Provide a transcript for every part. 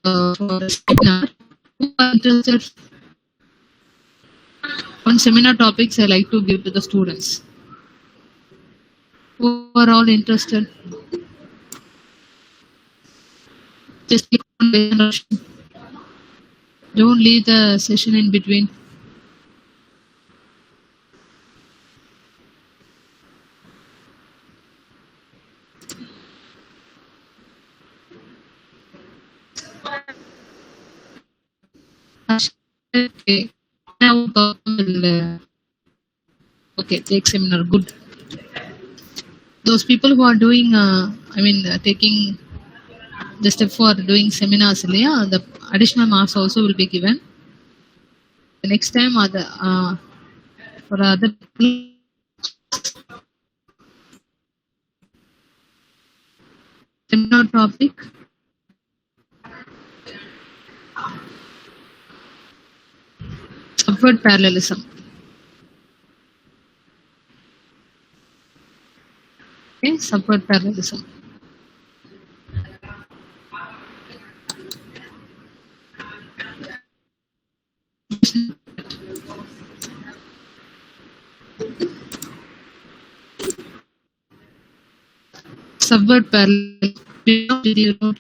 for the seminar. Who are interested? On seminar topics, I like to give to the students. Who are all interested? Just click on the option. Don't leave the session in between. Okay. Now, okay, take seminar. Good. Those people who are doing, taking the step for doing seminars, the additional marks also will be given. The next time, for other seminar topic. Subword parallelism. Okay, subword parallelism. Subword parallelism.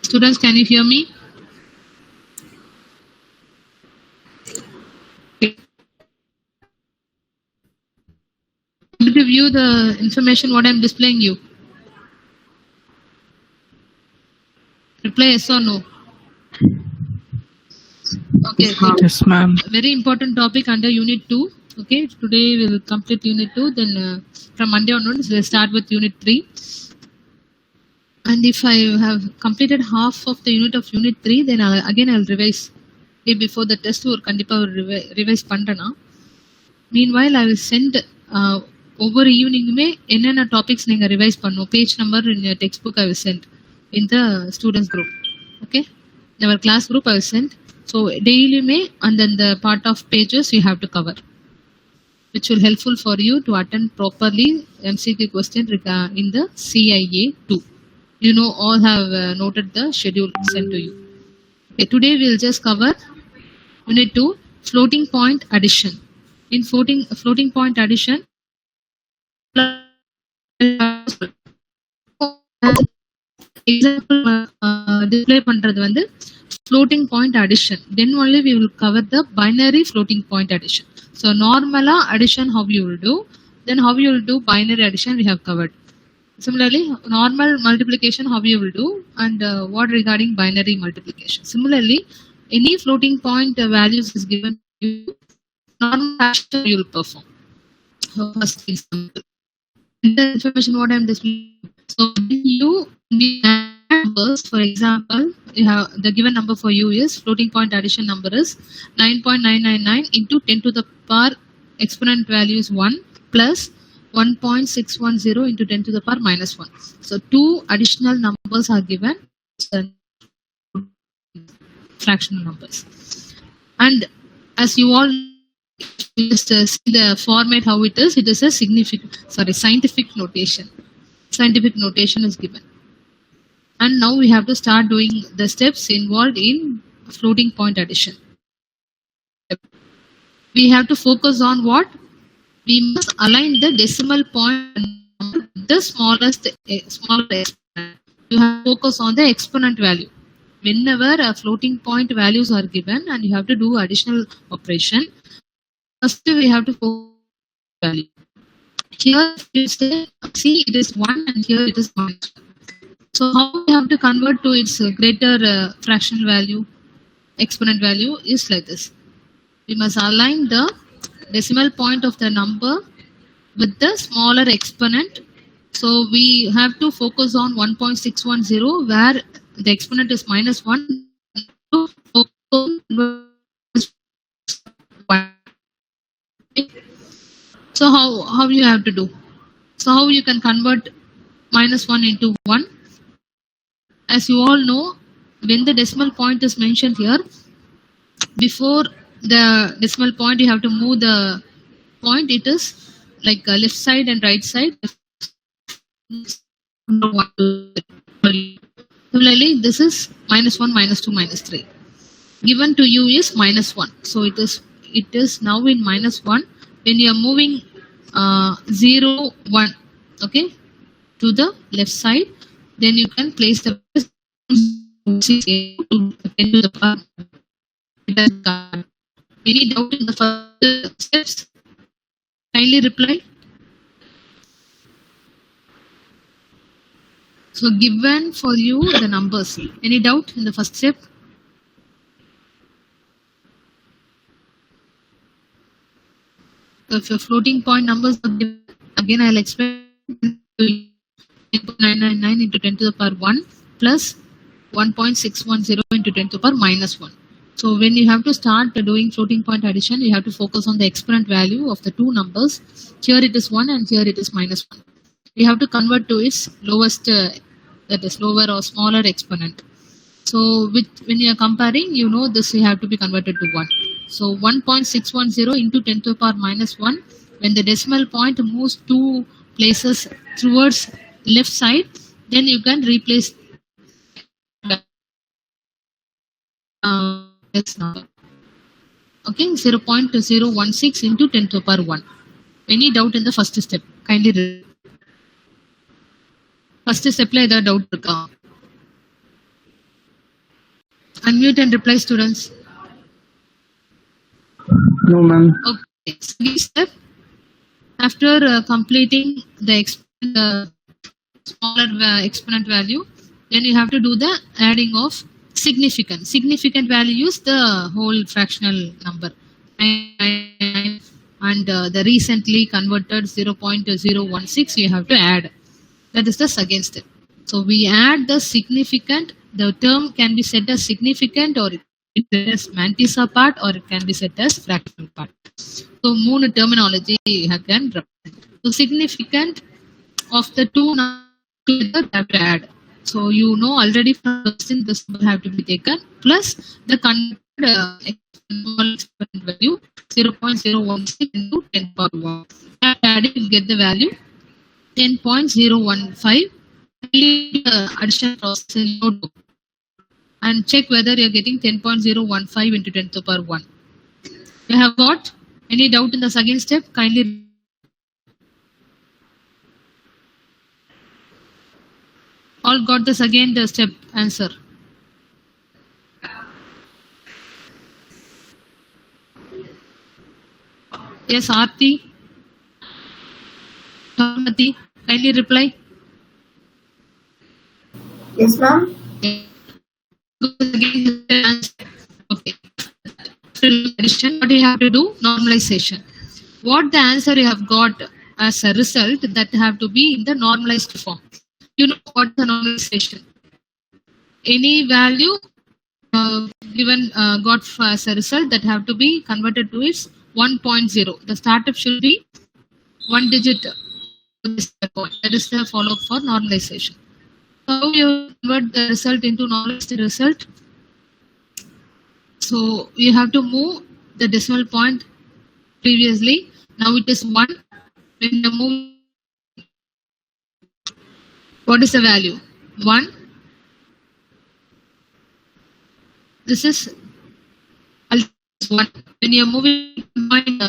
Students, can you hear me? To view the information what I'm displaying you. Reply yes or no. Okay. Yes, ma'am. Very important topic under Unit 2. Okay. Today we'll complete Unit 2. Then from Monday onwards we'll start with Unit 3. And if I have completed half of the unit of Unit 3, then I'll revise. Okay, before the test or kandipa revise pandana. Meanwhile, I will send over evening me enna topics neenga revise pannu. Page number in your textbook I will send in the students group. Okay, in our class group I will send. So daily me and then the part of pages you have to cover, which will helpful for you to attend properly MCQ question in the CIA 2. You know, all have noted the schedule sent to you. Okay, today we'll just cover Unit 2, floating point addition. In floating point addition, example display பண்றது வந்து floating point addition. Then only we will cover the binary floating point addition. So normal addition how you will do, then how you will do binary addition we have covered. Similarly, normal multiplication how you will do, and what regarding binary multiplication. Similarly, any floating point values is given to you, normal action you will perform. First example, the information what I am displaying. So you need numbers. For example, you have the given number for you is floating point addition number is 9.999 into 10 to the power exponent value is 1 plus 1.610 into 10 to the power minus 1. So two additional numbers are given, fractional numbers. And as you all just see the format how it is a scientific notation. Scientific notation is given. And now we have to start doing the steps involved in floating point addition. We have to focus on what? We must align the decimal point with the smallest exponent. You have to focus on the exponent value. Whenever a floating point values are given and you have to do additional operation, first we have to focus on value. Here you say, see it is 1 and here it is minus 1. So how we have to convert to its greater fractional value, exponent value is like this. We must align the decimal point of the number with the smaller exponent. So we have to focus on 1.610 where the exponent is minus 1. So how you have to do? So how you can convert minus 1 into 1? As you all know, when the decimal point is mentioned here, before the decimal point, you have to move the point. It is like left side and right side. Similarly, this is minus 1, minus 2, minus 3. Given to you is minus 1. So it is now in minus 1. When you are moving 0, 1, okay, to the left side, then you can place the 10 to the power. Any doubt in the first steps? Kindly reply. So given for you the numbers. Any doubt in the first step? So if your floating point numbers are given, again I'll explain. 999 into 10 to the power 1 plus 1.610 into 10 to the power minus 1. So when you have to start doing floating point addition, you have to focus on the exponent value of the two numbers. Here it is 1 and here it is minus 1. You have to convert to its lowest, that is lower or smaller exponent. So when you are comparing, you know this you have to be converted to 1. So 1.610 into 10 to the power minus 1. When the decimal point moves two places towards left side, then you can replace this number. Okay, 0.016 into 10 to the power 1. Any doubt in the first step? Kindly read. First step la edha doubt irukka? Unmute and reply, students. No, ma'am. Okay, second step. After completing the smaller exponent value, then you have to do the adding of significant. Significant value is the whole fractional number. And the recently converted 0.016 you have to add. That is the second step. So we add the significant. The term can be set as significant or it can be set as mantissa part or it can be set as fractional part. So moon terminology you can represent. So significant of the two together have to add. So you know already from the question this will have to be taken plus the exponent value 0.016 into 10 power 1. After adding you get the value 10.015. Addition process in notebook and check whether you are getting 10.015 into 10 to the power 1. You have got any doubt in the second step? Kindly. All got the second step answer. Yes, Aarti. Dharmati, kindly reply. Yes, ma'am. Okay. Addition, what you have to do? Normalization. What the answer you have got as a result that have to be in the normalized form. You know what the normalization? Any value given got as a result that have to be converted to its 1.0. The startup should be one digit. That is the follow-up for normalization. How you convert the result into normalized result? So you have to move the decimal point previously. Now it is 1. When you move, what is the value? 1. This is 1. When you are moving point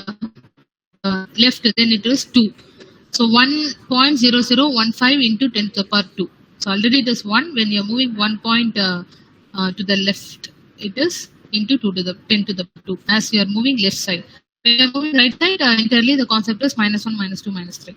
left, then it is 2. So 1.0015 into 10 to the power 2. So already it is 1. When you are moving 1 point to the left, it is into 2 to the 10 to the 2 as you are moving left side. When you are moving right side, entirely the concept is minus 1, minus 2, minus 3.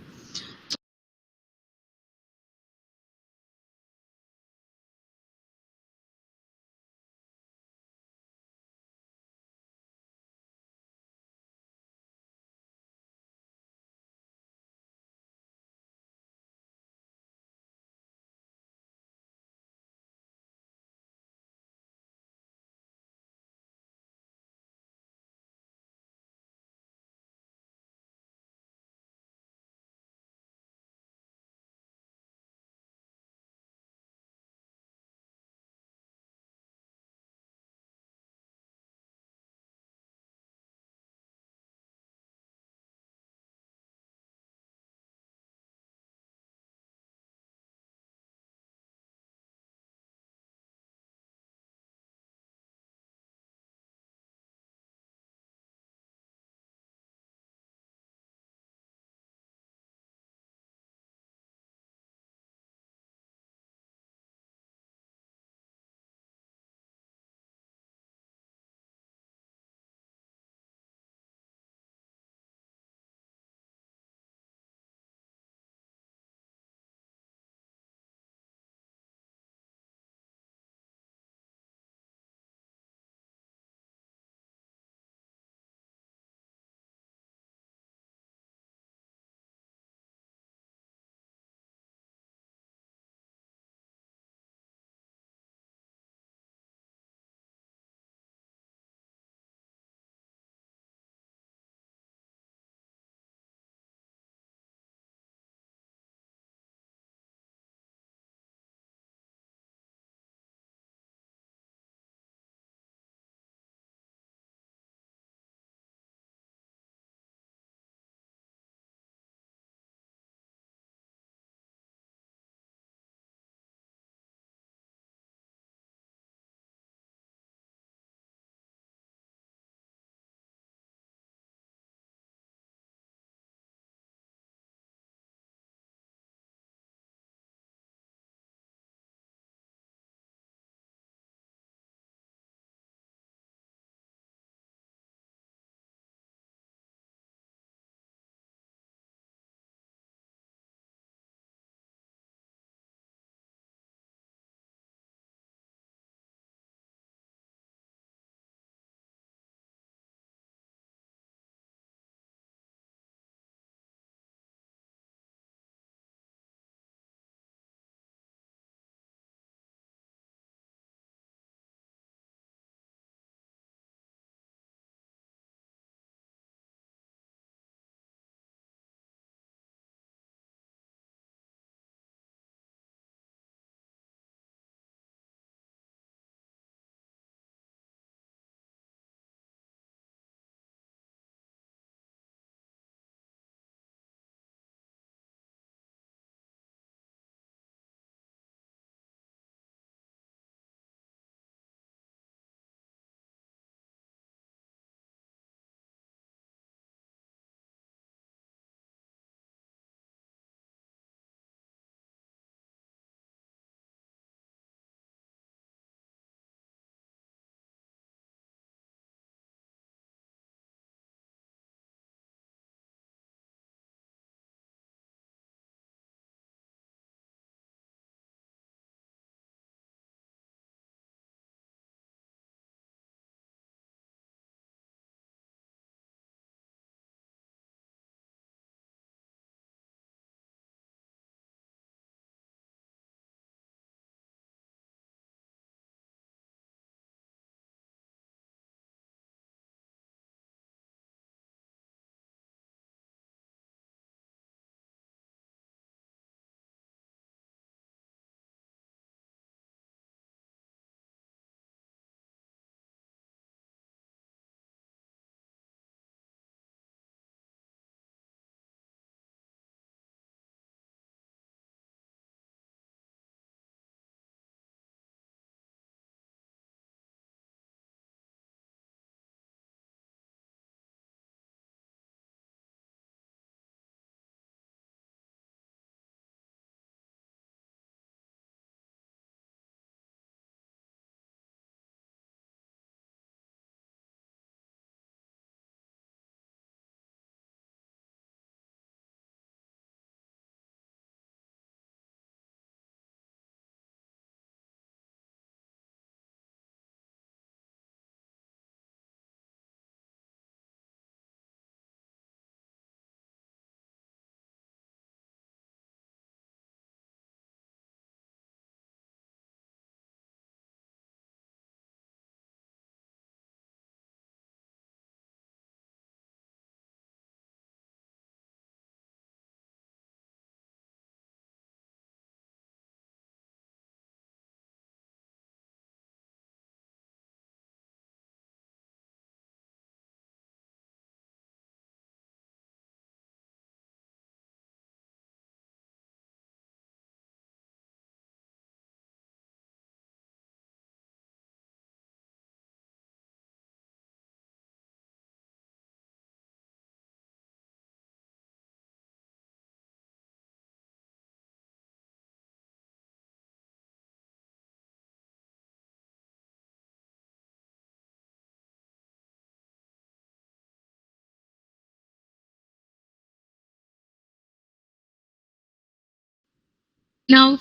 Now,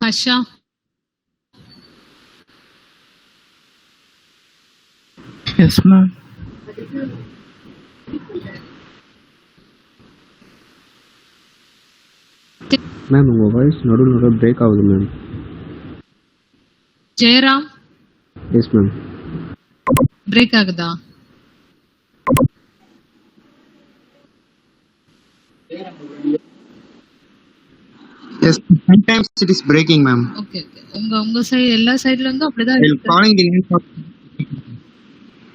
Harsha, Yes, ma'am. Ma'am உங்கள் voice நடுவில் break ஆகுது ma'am. Jairam, yes ma'am. break ஆகுதா? Yes, sometimes it is breaking, ma'am. Okay, okay. உங்க side எல்லா சைடுல இருந்தும் அப்படிதான் While இருக்கு. calling the name of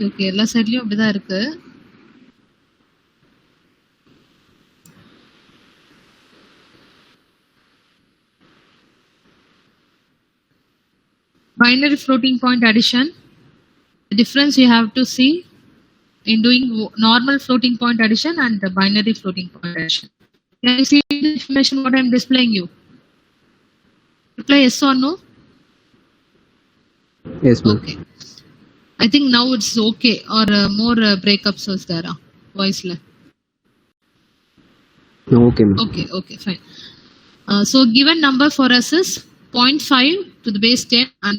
okay, எல்லா சைடுலயும் அப்படிதான் இருக்கு. Binary floating point addition. The difference you have to see in doing normal floating point addition and the binary floating point addition. Can you see the information what I am displaying you? Reply yes or no? Yes ma'am. Okay. I think now it's okay or more breakups was there voice la. Okay ma'am. Okay, okay, fine. So given number for us is 0.5 to the base 10 and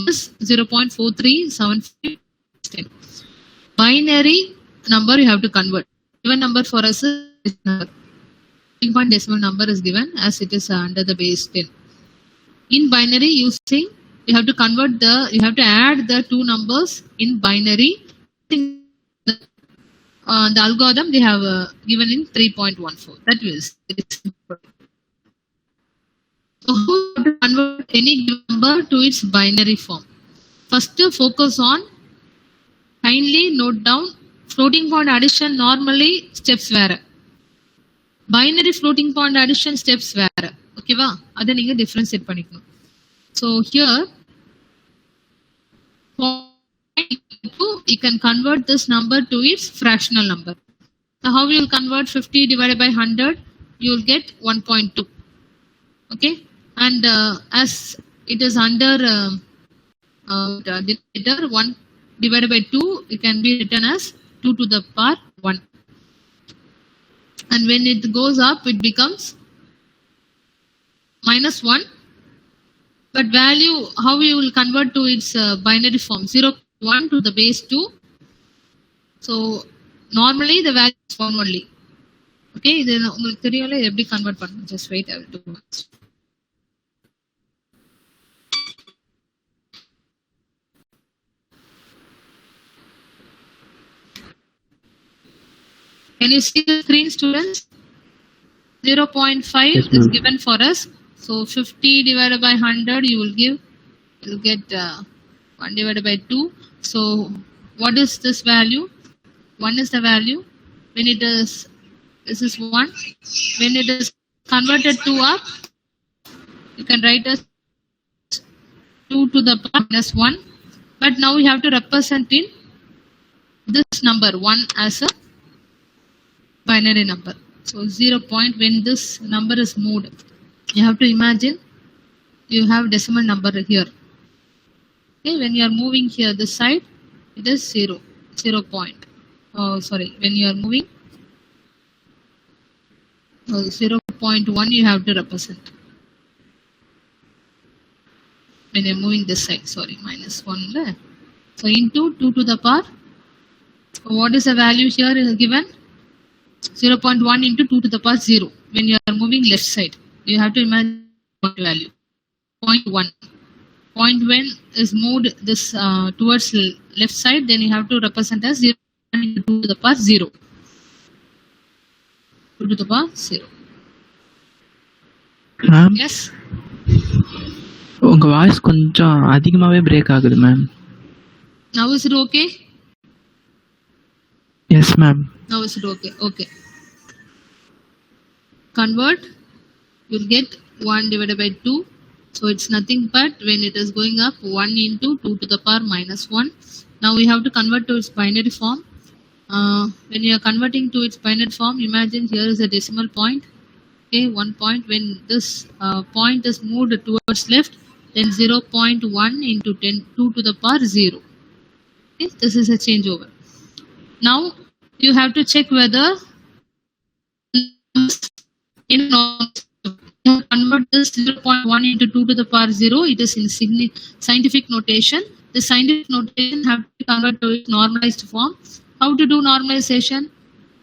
0.4375 10. Binary number you have to convert. Given number for us is number. Point decimal number is given as it is under the base 10. In binary using you have to convert you have to add the two numbers in binary. The algorithm they have given in 3.14. That is it is simple. So how to convert any number to its binary form? First focus on, kindly note down, floating point addition normally steps வேற, binary floating point addition steps வேற. ஓகேவா? அதை நீங்க differentiate பண்ணிக்கணும். So here you can convert this number to its fractional number. Now how you will convert 50 divided by 100? You will get 1.2. Okay, and as it is under denominator 1 divided by 2, it can be written as 2 to the power 1. And when it goes up, it becomes minus 1. But value, how you will convert to its binary form? 0, 1 to the base 2. So normally the value is 1 only. Okay, இது உங்களுக்கு தெரியல எப்படி convert பண்ணணும். Just wait, I will do it. Can you see the screen, students? 0.5 Yes, is ma'am. given for us. So 50 divided by 100, you will get 1 divided by 2. So what is this value? 1 is the value. When it is, this is 1. When it is converted to up, you can write as 2 to the power minus 1. But now we have to represent in this number 1 as a binary number. So 0 point, when this number is moved, you have to imagine you have decimal number here. Okay, when you are moving here this side, it is 0 point. Oh, sorry, when you are moving 0.1, you have to represent. When you are moving this side, sorry, minus 1 there. So into 2 to the power, what is the value here is given? 0.1 into 2 to the power 0. When you are moving left side, you have to imagine what value? 0.1. Point when is moved this towards left side, then you have to represent as 0 into 2 to the power 0. 2 to the power 0. Ma'am, Yes? உங்க voice கொஞ்சம் அதிகமாவே break ஆகுது ma'am. Now is it okay? Yes ma'am. Now is it okay? Okay. Convert, you'll get 1 divided by 2. So it's nothing but when it is going up, 1 into 2 to the power minus 1. Now we have to convert to its binary form. When you are converting to its binary form, imagine here is a decimal point. Okay, 1 point. When this point is moved towards left, then 0.1 into 2 to the power 0. Okay, this is a changeover. Now you have to check whether in convert this 0.1 into 2 to the power 0. It is in scientific notation. The scientific notation have to convert to its normalized form. How to do normalization?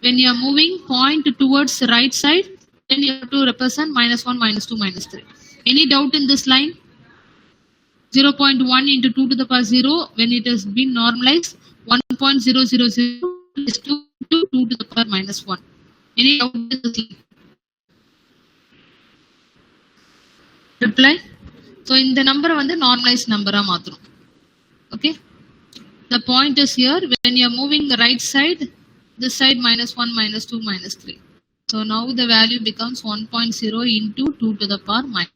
When you are moving point towards the right side, then you have to represent -1, -2, -3. Any doubt in this line? 0.1 into 2 to the power 0, when it has been normalized, 1.000 is 2 to 2 to the power -1. Any doubt in this line? Reply. So in the number வந்து normalized number மாத்திரும். Okay. The point is here, when you are moving the right side, this side -1, -2, -3. So now the value becomes 1.0 into 2 to the power -1.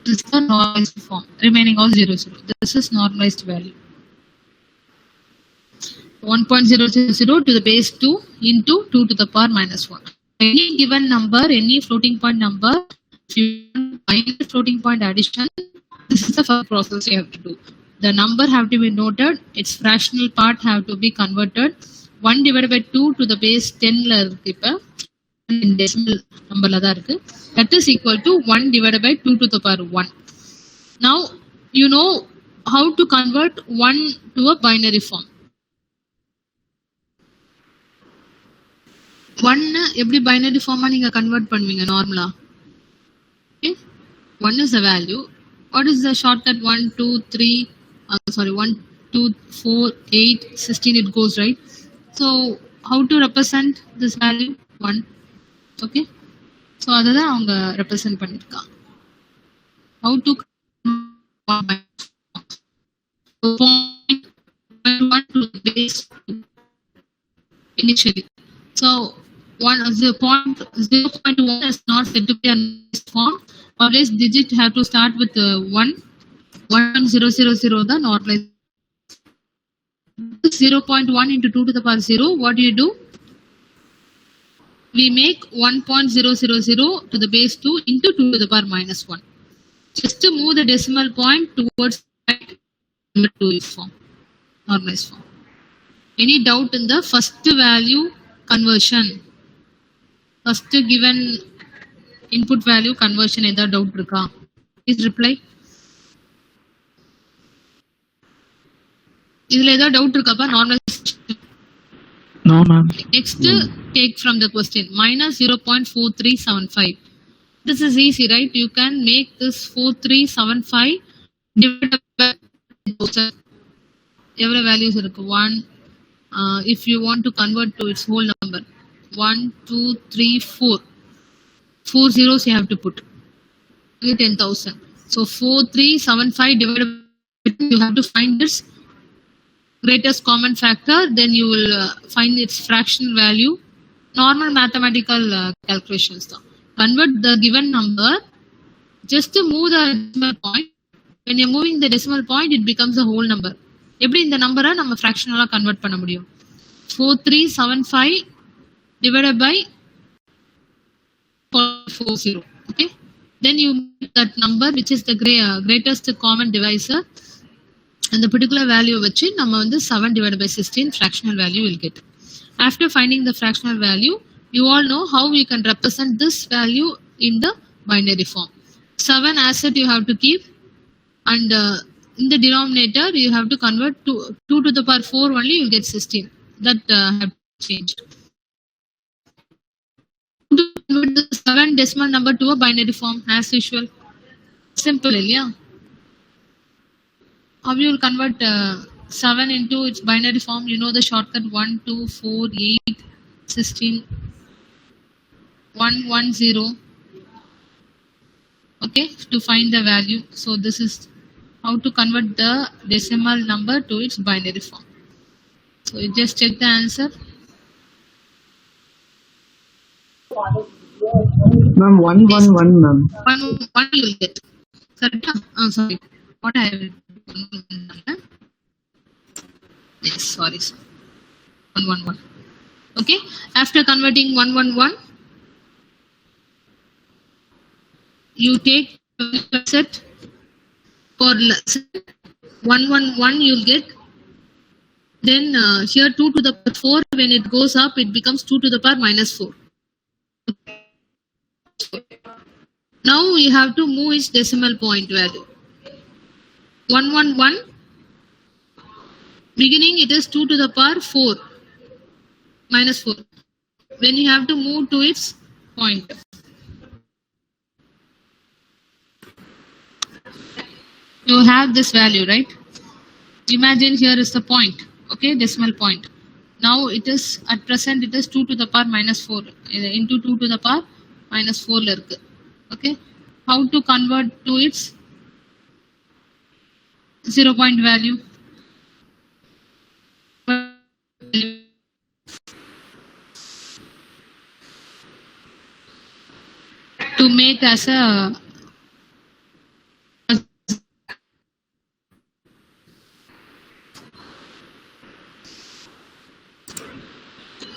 This is the normalized form. Remaining all 0, 0. This is normalized value. 1.000 to the base 2 into 2 to the power -1. Any given number, any floating point number, if you find the floating point addition, this is the first process you have to do. The number have to be noted, its fractional part have to be converted. 1 divided by 2 to the base 10 la irukku ipa in decimal number la da irukku. That is equal to 1 divided by 2 to the power 1. Now you know how to convert 1 to a binary form. 1 எப்படி binary form நீங்க convert பண்ணுவீங்க நார்மலா? Okay, 1 is the value. What is the shortcut? 1, 2, 3, 1, 2, 4, 8, 16 it goes, right? So how to represent this value? 1. Okay, so adha avanga represent பண்ணிருக்காங்க. How to point 1 to the base initially. So 0.1 is not said to be a form. Always digit have to start with 1. 1.000 the normalized. 0.1 into 2 to the power 0. What do you do? We make 1.000 to the base 2 into 2 to the power -1. Just to move the decimal point towards to form, normalized form. Any doubt in the first value conversion? First given input value conversion edha doubt iruka? Please reply. Idhula edha doubt irukappa? Normalization. No, ma'am. Next, take from the question -0.4375. This is easy, right? You can make this 4375 divided by 1000. Every values irukku 1. If you want to convert to its whole number, 1, 2, 3, 4. 4 zeros you have to put. 10,000. So 4375 divided by, you have to find this greatest common factor, then you will find its fractional value. Normal mathematical calculations though. Convert the given number just to move the decimal point. When you're moving the decimal point, it becomes a whole number. எப்படி இந்த நம்பரை நம்ம ஃப்ராக்ஷனலா convert பண்ண முடியும்? 4375 divided by 40. Okay, then you make that number which is the greatest common divisor, and the particular value which நம்ம வந்து 7 divided by 16 fractional value will get. After finding the fractional value, you all know how we can represent this value in the binary form. 7 asset you have to keep, and in the denominator you have to convert to 2 to the power 4 only, you will get 16. That have changed. To convert the 7 decimal number to a binary form as usual. Simple, yeah. How you will convert 7 into its binary form? You know the shortcut 1, 2, 4, 8, 16, 1, 1, 0. Okay, to find the value. So this is how to convert the decimal number to its binary form. So you just check the answer. Ma'am, 111, ma'am. 1 you will get. Sorry. What I have. Yes, sorry. 111. Okay. After converting 111, you take set for 111 you'll get. Then here 2 to the power 4, when it goes up, it becomes 2 to the power minus 4. Now you have to move its decimal point value. 111, beginning it is 2 to the power 4, minus 4. When you have to move to its point. You have this value, right? Imagine here is the point, okay, decimal point. Now it is, at present it is 2 to the power minus 4 into 2 to the power minus 4 irukku. Okay, how to convert to its 0 point value? To make as a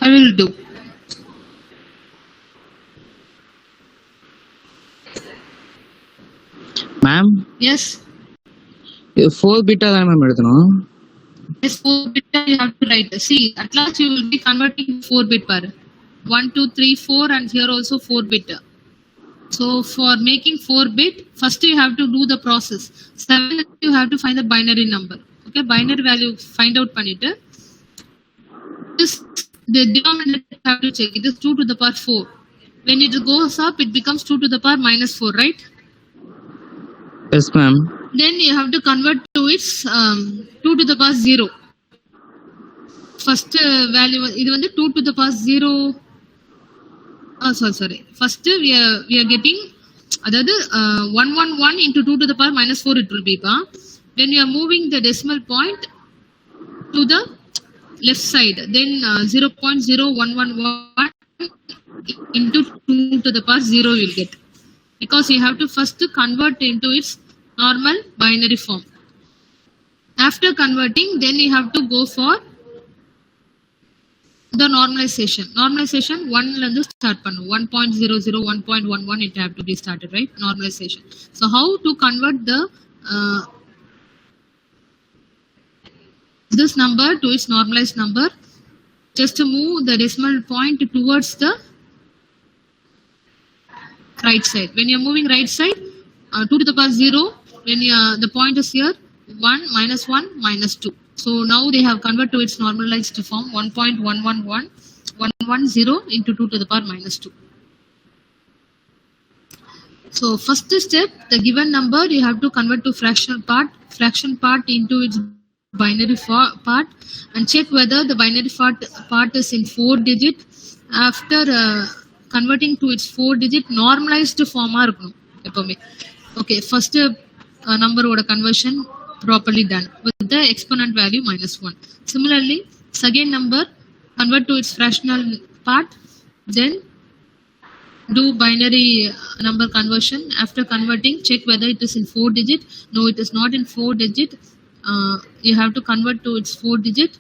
I will do. Ma'am, Yes. 4 bit தான் ma'am எடுக்கணும். Yes, 4 bit you have to write. See, at last you will be converting 4 bit per 1, 2, 3, 4, and here also 4 bit. So for making 4 bit, first you have to do the process. 7 you have to find the binary number. Okay, binary value find out பண்ணிட்டு this the denominator you have to check. It is 2 to the power 4. When it goes up, it becomes 2 to the power minus 4, right? Yes, ma'am. Then you have to convert to its 2 to the power 0. First value இது வந்து 2 to the power 0. Sorry. First we are getting அதாவது 111 into 2 to the power minus 4 it will be. When you are moving the decimal point to the left side, then 0.0111 into 2 to the power 0 you will get. Because you have to first convert into its normal binary form. After converting, then you have to go for the normalization. Normalization 1 la irundhu start pannu. 1.00, 1.11 it have to be started, right? Normalization. So how to convert the this number to its normalized number? Just to move the decimal point towards the right side. When you are moving right side, 2 to the power 0. When the point is here, 1, minus 1, minus 2. So now they have converted to its normalized form, 1.111110 into 2 to the power minus 2. So first step, the given number you have to convert to fraction part into its binary part, and check whether the binary part is in 4 digit. After converting to its 4 digit normalized form இருக்கணும் எப்பவுமே. Okay, first number oda conversion properly done with the exponent value minus 1. Similarly, second number convert to its fractional part, then do binary number conversion. After converting, check whether it is in 4 digit. No, it is not in 4 digit. You have to convert to its 4 digit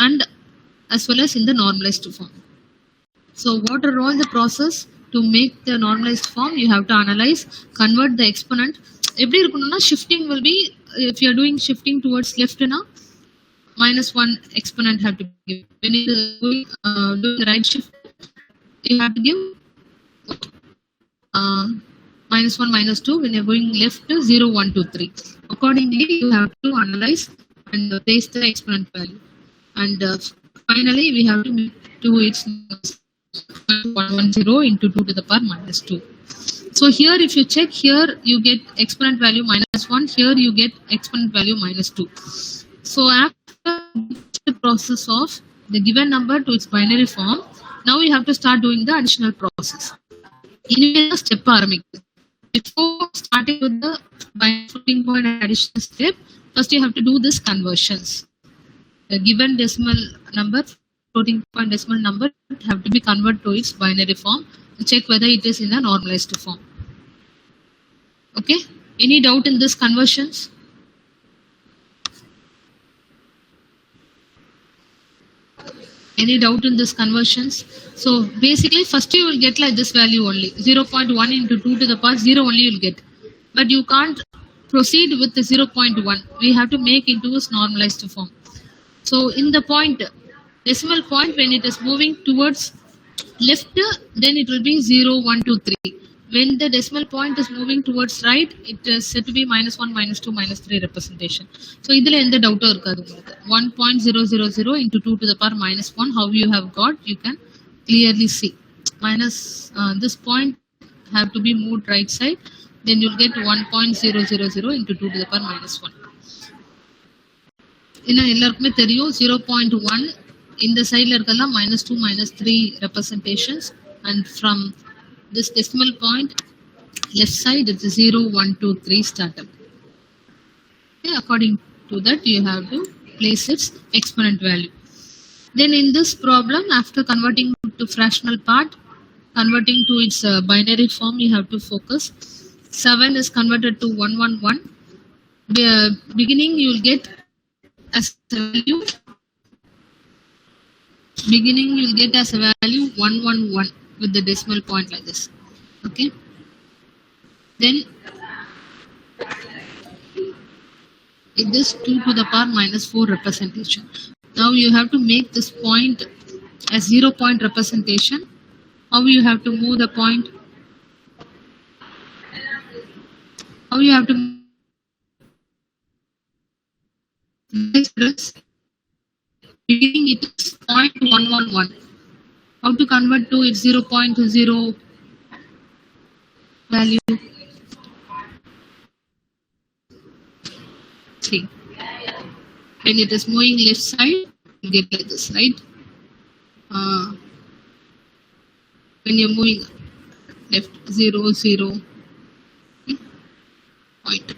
and as well as in the normalized form. So what are all the process to make the normalized form? You have to analyze, convert the exponent. எப்படி இருக்கணும்னா shifting will be, if you are doing shifting towards left na minus 1 exponent have to give. When you are doing the right shift, you have to give minus 1, minus 2. When you are going left, 0, 1, 2, 3. Accordingly, you have to analyze and place the exponent value. And finally, we have to make to its 110 into 2 to the power minus 2. So here, if you check here, you get exponent value minus 1. Here, you get exponent value minus 2. So after the process of the given number to its binary form, now you have to start doing the additional process. In step before starting with the binary floating point addition step, first you have to do this conversions. The given decimal number, floating point decimal number, have to be converted to its binary form. Check whether it is in the normalized form. Okay, any doubt in this conversions? Any doubt in this conversions? So basically first you will get like this value only, 0.1 into 2 to the power 0 only you will get. but you can't proceed with the 0.1. We have to make into its normalized form. So in the point, decimal point, when it is moving towards left, then it will be 0, 1, 2, 3. When the decimal point is moving towards right, it is said to be -1, -2, -3 representation. So idhila endha doubt irukadu ungalku. 1.000 into 2 to the power -1, how you have got, you can clearly see. This point have to be moved right side, then you'll get 1.000 into 2 to the power -1. ஏன்னா எல்லாருக்குமே தெரியும் 0.1 இந்த சைடில் இருக்கலாம் -2, -3 representations, and from this decimal point left side it's 0, 1, 2, 3 startup. Okay, according to that you have to place its exponent value. Then in this problem, after converting to fractional part, converting to its binary form, you have to focus. 7 is converted to 111. The beginning you will get as a value. Beginning you will get as a value 111 with the decimal point like this. Okay. Then it is 2 to the power -4 representation. Now you have to make this point as 0 point representation. How you have to move the point? How you have to beginning it is 0.111. How to convert to its 0.0 value? See, when it is moving left side, you get like this, right? When you're moving left, 0, 0, point.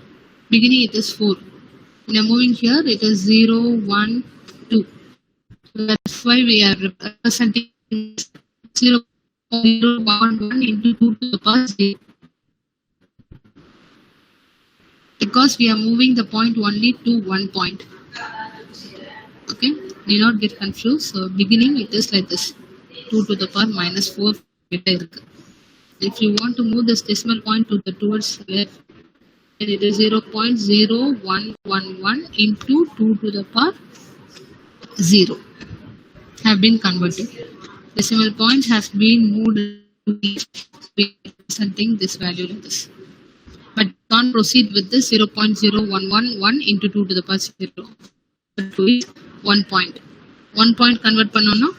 Beginning it is 4. When you're moving here, it is 0, 1, 2. So that's why we are representing 0.011 into 2 to the power 0. Because we are moving the point only to one point. Okay, do not get confused. So beginning it is like this, 2 to the power -4. If you want to move this decimal point to the towards left, then it is 0.0111 into 2 to the power 0 have been converted. Decimal point has been moved to representing this value like this. But can't proceed with this 0.0111 into 2 to the power 0. To it 1 point. 1 point convert பண்ணோம்னா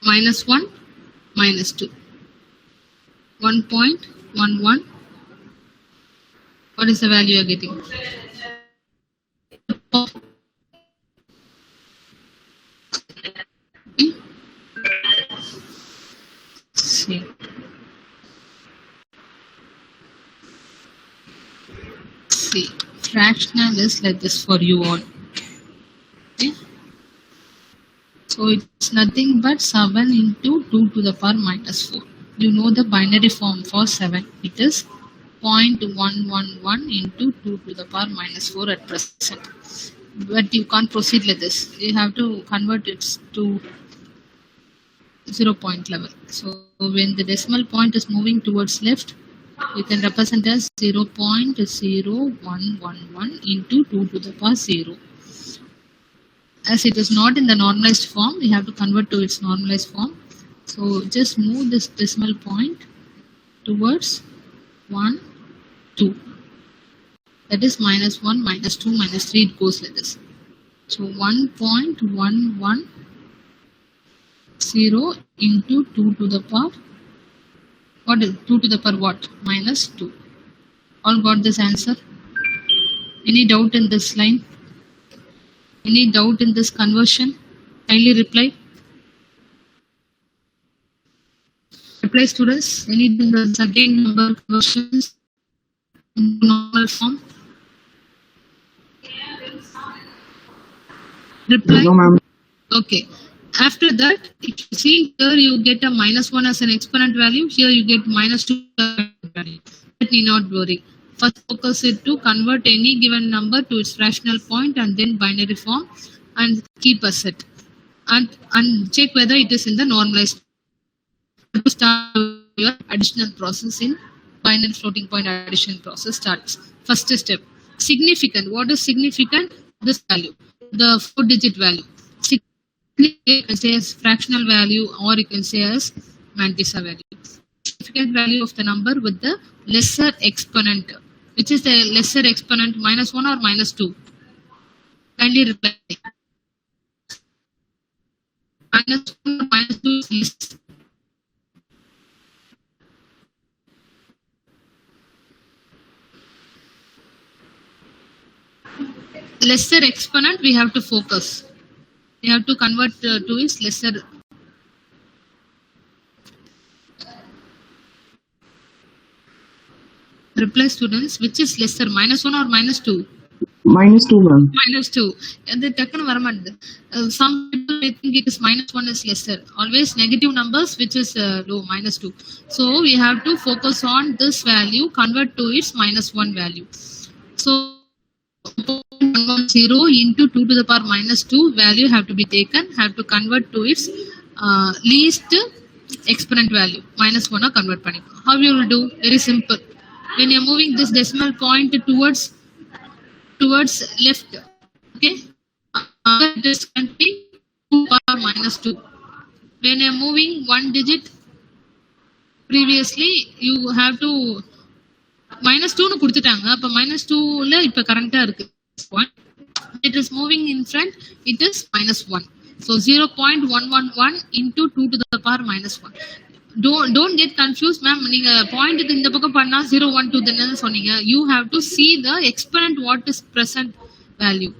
-1, -2. 1.11. What is the value you are getting? See. See, fractional is like this for you all. Okay. So it's nothing but 7 into 2 to the power -4. You know the binary form for 7. It is 0.111 into 2 to the power -4 at present. But you can't proceed like this. You have to convert it to 0 point level. So when the decimal point is moving towards left, you can represent as 0.0111 into 2 to the power 0. As it is not in the normalized form, we have to convert to its normalized form. So just move this decimal point towards 1, 2. That is -1, -2, -3. It goes like this. So 1.110 into 2 to the power. What is 2 to the power what? -2. All got this answer? Any doubt in this line? Any doubt in this conversion? Kindly reply. Reply students. Any in the second number conversions in normal form? Reply. No, ma'am. Okay. After that, if you see here, you get a -1 as an exponent value. Here you get -2 value. But need not worry. First focus it to convert any given number to its rational point and then binary form and keep a set. And check whether it is in the normalized. To start your additional process in binary floating point addition process starts. First step, significant. What is significant? This value, the 4-digit value. You can say as fractional value, or you can say as mantissa value. Significant value of the number with the lesser exponent. Which is the lesser exponent, -1 or -2? Kindly reply. -1 or -2 is less. Lesser exponent we have to focus. We have to convert to its lesser. Reply students, which is lesser, -1 or -2? -2, ma'am. -2. And the taken varamad. Some people may think it is -1 is lesser. Always negative numbers, which is low, -2. So we have to focus on this value, convert to its -1 value. So 0 into 2 to the power -2 value have to be taken, have to convert to its least exponent value, -1 convert panikku. How you will do? Very simple. When you are moving this decimal point towards left, okay, it is counting 2 power -2. When you are moving one digit previously, you have to -2 னு கொடுத்துட்டாங்க. அப்ப -2ல இப்ப கரண்டா இருக்கு 1. It is moving in front, it is -1. So 0.111 into 2 to the power -1. Don't get confused, ma'am. நீங்க பாயிண்ட்க்கு இந்த பக்கம் பண்ணா 012 தான சொன்னீங்க. You have to see the exponent what is present value.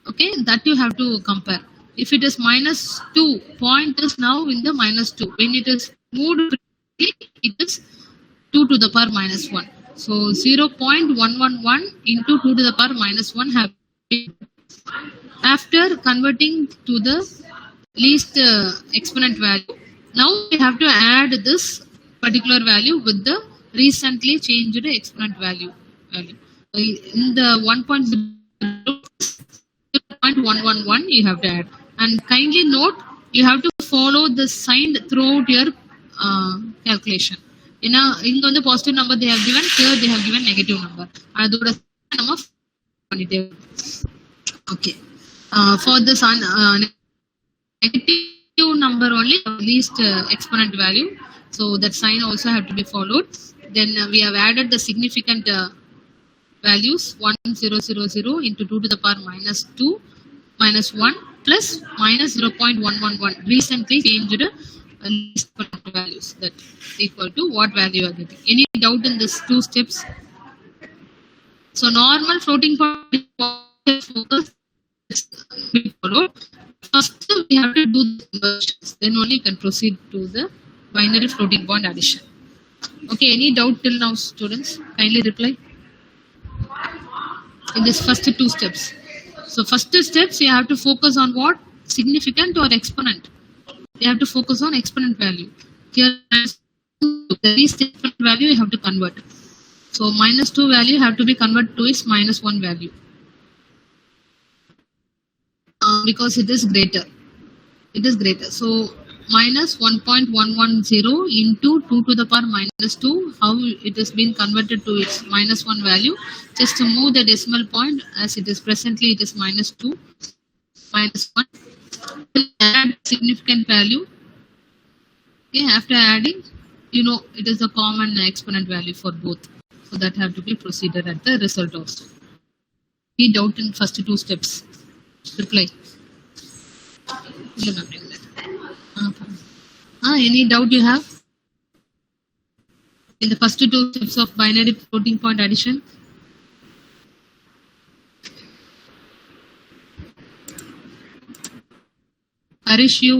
Okay, that you have to compare. If it is -2, point is now in the -2. When it is moved, it is 2 to the power -1. So 0.111 into 2 to the power -1 have been. After converting to the least exponent value, now we have to add this particular value with the recently changed exponent value. In the 1.111 you have to add. And kindly note, you have to follow the sign throughout your calculation. ஏன்னா இங்க வந்து positive number they have given, here they have given negative number. அதோட நம்ம பண்ணிட்டே. Okay. For this negative number only, least exponent value. So that sign also have to be followed. Then we have added the significant values 1000 into 2 to the power -2 -1 plus -0.111 recently changed least values, that equal to what value you are getting. Any doubt in these two steps? So normal floating point focus we followed. First we have to do the conversions, then only you can proceed to the binary floating point addition. Okay, any doubt till now, students? Kindly reply in this first two steps. So first steps you have to focus on what? Significant or exponent. You have to focus on exponent value. Here the least exponent value you have to convert. So -2 value have to be converted to its -1 value. Because it is greater. So -1.110 into 2 to the power -2. How it has been converted to its -1 value? Just to move the decimal point as it is presently, it is -2 -1. Add significant value. Okay, after adding, you know it is the common exponent value for both. So that have to be proceeded at the result also. Any doubt in first two steps? Reply. Any doubt you have in the first two steps of binary floating point addition? Harish, you?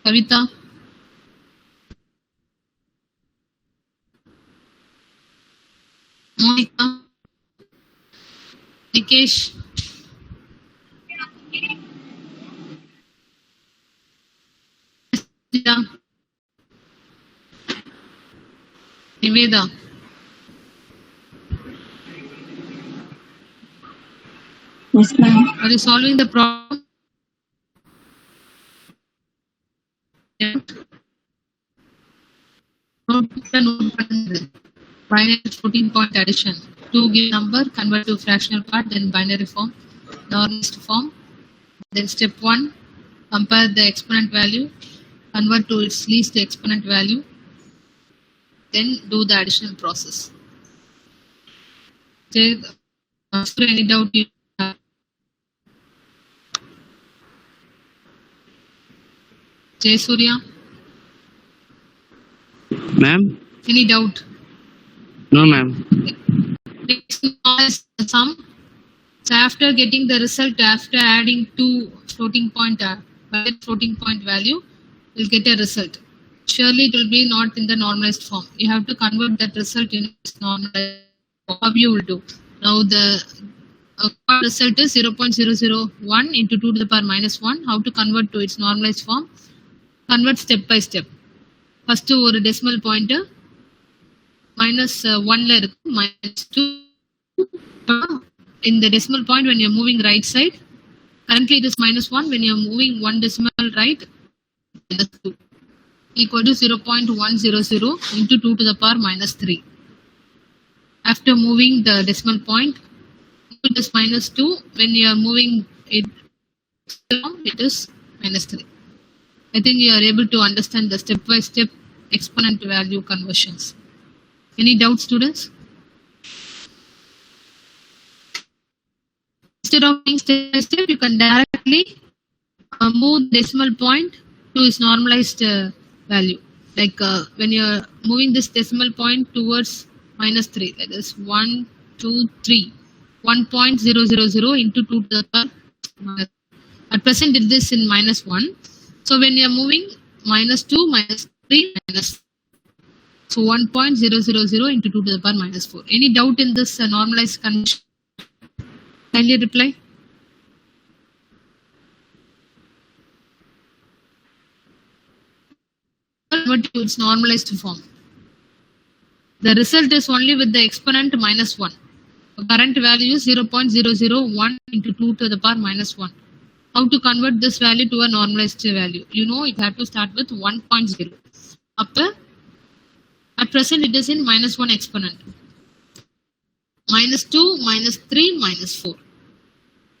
Kavita? Monica? Nikesh? Niveda? Yes, ma'am. Are you solving the problem? binary floating point addition. 2 give number, convert to fractional part, then binary form, normalized form. Then step 1, compare the exponent value, convert to its least exponent value, then do the additional process. Any doubt you have? Jay Surya, Ma'am? any doubt? No, ma'am. Next is the sum. So after getting the result, after adding two floating point value, we'll get a result. Surely it will be not in the normalized form. You have to convert that result in its normalized form. How you will do? Now the result is 0.001 into 2 to the power minus 1. How to convert to its normalized form? Convert step by step. First ஒரு decimal point minus 1 la irukku, minus 2 in the decimal point when you're moving right side. Currently it is minus 1. When you're moving 1 decimal right, minus 2 equal to 0.100 into 2 to the power minus 3. After moving the decimal point, it is minus 2. When you are moving it is minus 3. I think you are able to understand the step-by-step exponent value conversions. Any doubts, students? Instead of being step by step, you can directly move decimal point to its normalized value. Like when you are moving this decimal point towards minus 3, that is 1, 2, 3. 1.000 into 2 to the power minus. At present, it is in minus 1. So when you are moving minus 2, minus 3, minus. So 1.000 into 2 to the power minus 4. Any doubt in this normalized conversion? Kindly reply. Convert to its normalized form. The result is only with the exponent minus 1. The current value is 0.001 into 2 to the power minus 1. How to convert this value to a normalized value? You know it had to start with 1.0. At present it is in minus 1 exponent. Minus 2, minus 3, minus 4.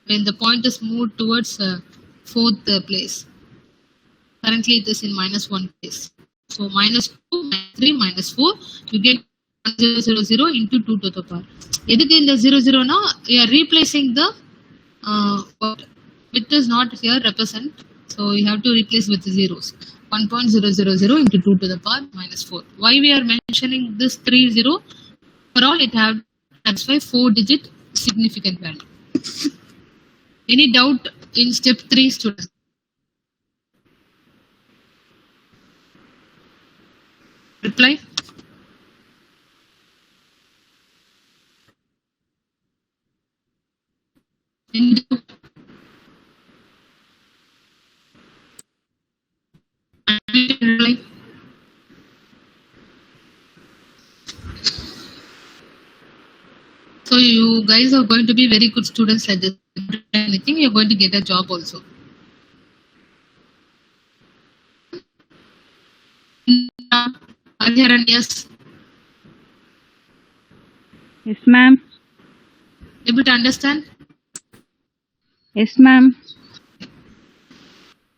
When the point is moved towards 4th place. Currently it is in minus 1 place. So minus 2, minus 3, minus 4, you get 000 into 2 to the power. எதுக்கு இந்த 00 na you are replacing the width is not here represent, so you have to replace with zeros. 1.000 into 2 to the power minus 4. Why we are mentioning this 30? For all it have that's why 4-digit significant value. Any doubt in step 3, students? Reply. Any doubt? Reply. So you guys are going to be very good students at this. I think you're going to get a job also. Yes. Yes, ma'am. Able to understand? Yes, ma'am.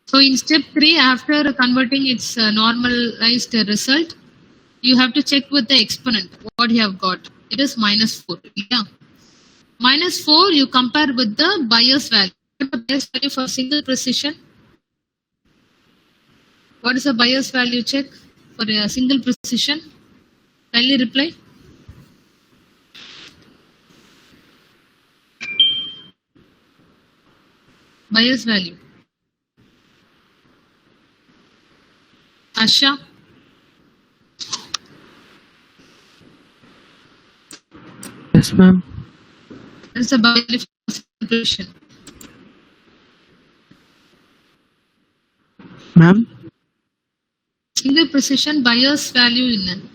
So in step 3, after converting its normalized result, you have to check with the exponent what you have got. It is minus 4. Yeah. Minus 4 you compare with the bias value. What is the bias value for single precision? What is the bias value check for a single precision? Kindly reply. Bias value. Asha. Yes, ma'am. That is a bias value for single precision. Ma'am? Single precision bias value in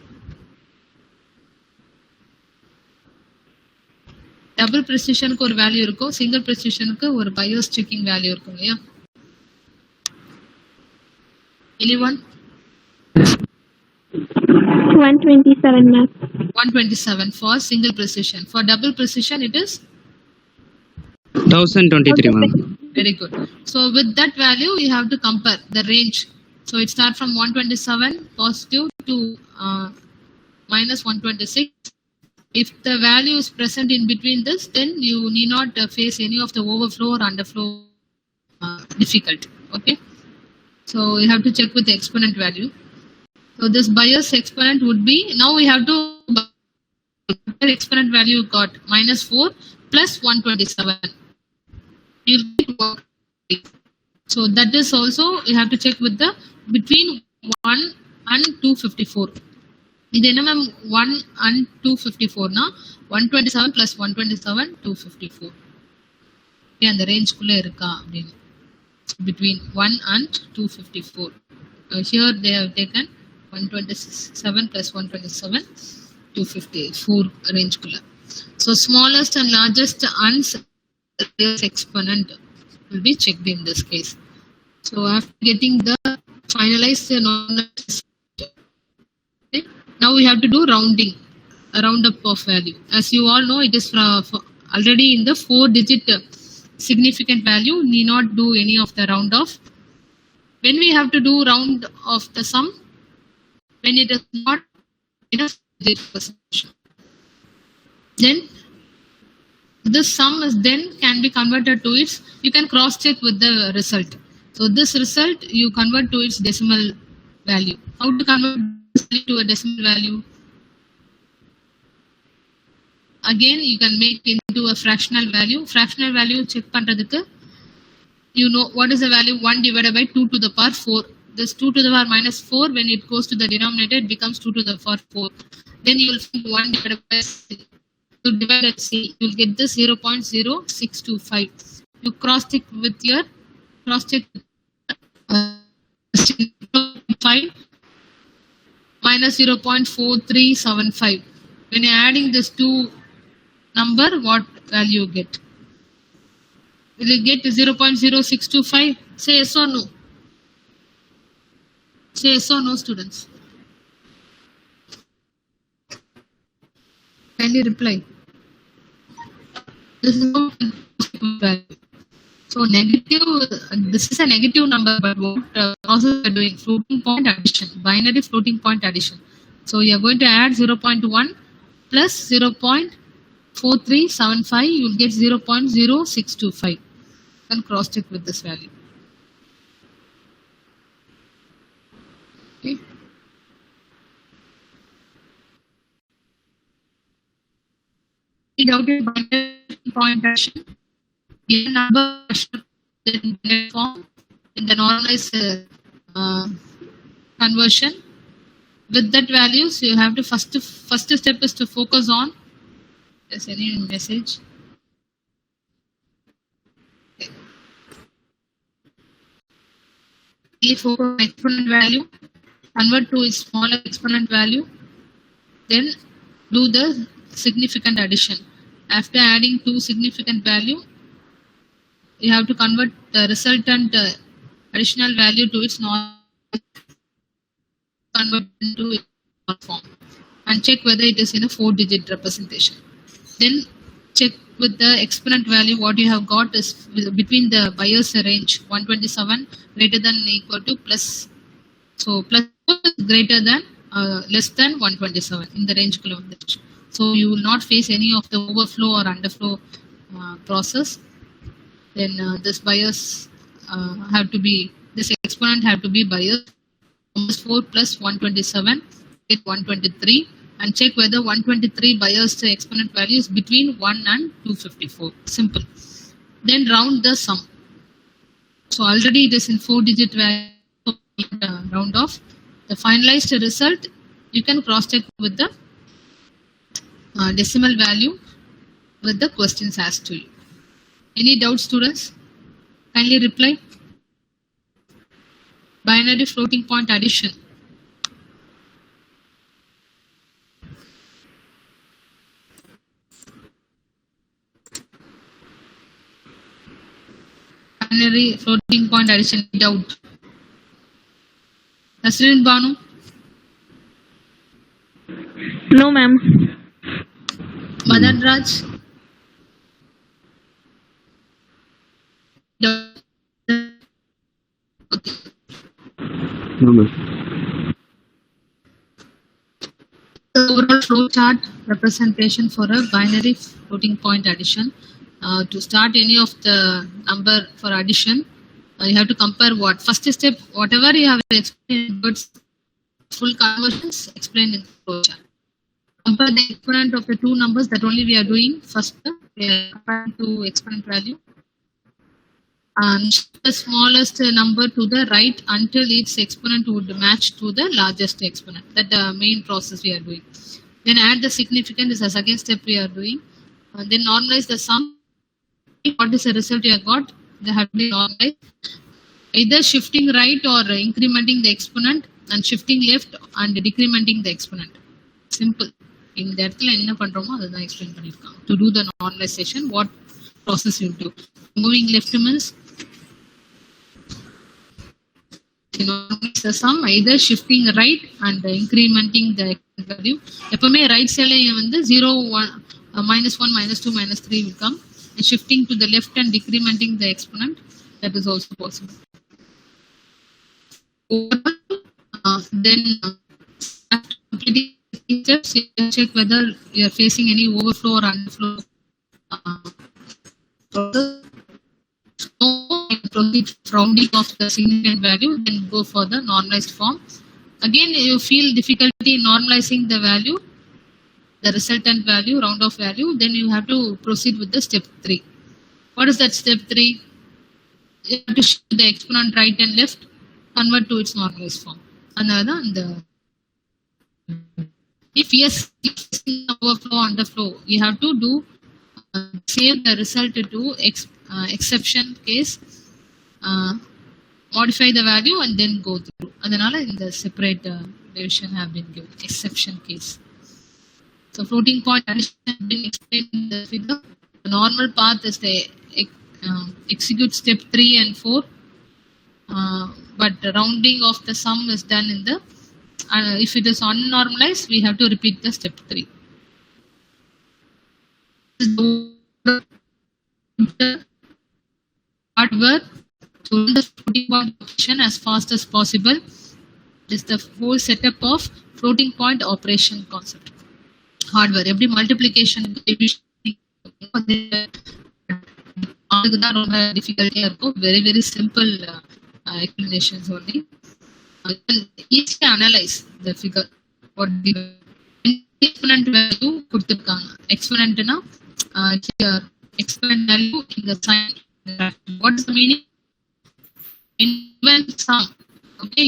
double precision ku ஒரு value இருக்கும், single precision க்கு ஒரு bias checking value இருக்கும் இல்லையா? Anyone? 127, ma'am. 127 for single precision. For double precision, it is 1023, ma'am. very good. So with that value, you have to compare the range. So it starts from 127 positive to minus 126. If the value is present in between this, then you need not face any of the overflow or underflow difficulty. Okay. So you have to check with the exponent value. So this bias exponent would be, now we have to exponent value got minus 4 plus 127. You'll get work. So that is also you have to check with the between 1 and 254. இது என்ன ma'am 1 and 254 னா 127 plus 127 254. Okay அந்த ரேஞ்ச்குள்ள இருக்கா அப்படின்னு between 1 and 254. Here they have taken 127 plus 127 254 range kulla. So smallest and largest exponent will be checked in this case. So after getting the finalized normalized, okay, now we have to do rounding, a roundup of value. As you all know, it is already in the 4-digit significant value, need not do any of the round off. When we have to do round of the sum, when it is not enough percentage, then this sum is then can be converted to its, you can cross check with the result. So this result you convert to its decimal value. How to convert this to a decimal value? Again you can make into a fractional value. Fractional value check பண்றதுக்கு you know what is the value 1 divided by 2 to the power 4. This 2 to the power minus 4, when it goes to the denominator, it becomes 2 to the power 4. Then you will find 1 divided by C. To divide at C, you will get this 0.0625. You cross check with your cross check 5 minus 0.4375. When you are adding this two number, what value you get? Will you get 0.0625? Say yes or no. Say yes or no, students. Kindly reply. This is not value. So negative. This is a negative number, but what process we are doing? Floating point addition, binary floating point addition. So you are going to add 0.1 plus 0.4375. You will get 0.0625. You can cross check with this value. Okay. Doubted binary point addition. Given number in binary form in the normalized conversion. With that values, you have to first step is to focus on. There's any message? Focus on exponent value, convert to its smaller exponent value, then do the significant addition. After adding two significant value, you have to convert the resultant additional value to its convert into its form and check whether it is in a 4-digit representation. Then check with the exponent value. What you have got is between the bias range 127 greater than or equal to plus. So plus greater than less than 127 in the range kilometers. So you will not face any of the overflow or underflow process. Then this bias have to be, this exponent have to be biased. 4 plus 127 get 123, and check whether 123 biased exponent value is between 1 and 254. Simple. Then round the sum. So already it is in 4-digit value, round off. The finalized result you can cross check with the decimal value with the questions asked to you. Any doubts, students? Kindly reply. Binary floating point addition. Binary floating point addition doubt. Nasrin Banu. No, ma'am. Madan Raj? Okay. No, ma'am. The overall flow chart representation for a binary floating point addition. To start any of the number for addition, you have to compare what? First step, whatever you have explained, but full conversions explained in the flow chart. Compare the exponent of the two numbers that only we are doing. First, we are comparing to exponent value. Shift the smallest number to the right until its exponent would match to the largest exponent. That the main process we are doing. Then add the significant is the second step we are doing. Then normalize the sum. What is the result you have got? They have to be normalized. Either shifting right or incrementing the exponent, and shifting left and decrementing the exponent. Simple. இந்த இடத்துல என்ன பண்றோமோ அதை தான் explain பண்ணியிருக்காங்க. To do the normalization, what process you do? Moving left means the sum, either shifting right and incrementing the value. எப்பவுமே right சைட்ல வந்து 0, 1, -1, -2, -3 will come. And shifting to the left and decrementing the exponent, that is also possible. Then after completing the steps, you can check whether you are facing any overflow or underflow process. So, proceed rounding of the significant value, then go for the normalized form. Again, you feel difficulty in normalizing the value, the resultant value, round off value, then you have to proceed with the step 3. What is that step 3? You have to shift the exponent right and left, convert to its normalized form. Another, if yes, overflow, underflow, you have to do save the result to exception case, modify the value and then go through. Adanala in the separate division have been given, exception case. So floating point addition has been explained in the figure. The normal path is the execute step 3 and 4, but the rounding of the sum is done in the, if it is unnormalized, we have to repeat the step 3. Hardware to run the floating point operation as fast as possible. This is the whole setup of floating point operation concept. Hardware, every multiplication, division, difficulty, very, very simple explanations only. Easy to analyze the figure. What the exponent value கொடுத்திருக்காங்க. Exponent na exponent value in the sign. What is the meaning? Invent sum. Okay,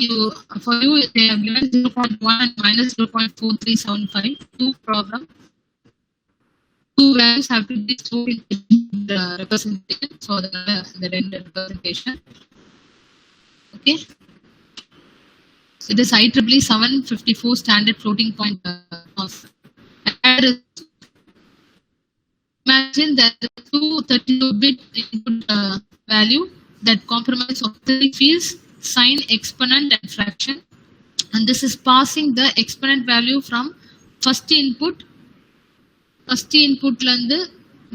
for you they have given 0.1 and -0.4375. Two problem. Two values have to be stored in the representation. So the render representation. Okay. So this IEEE 754 standard floating point concept. Imagine that the 232-bit input value that compromise of 3 fields, sign, exponent and fraction, and this is passing the exponent value from first input lande,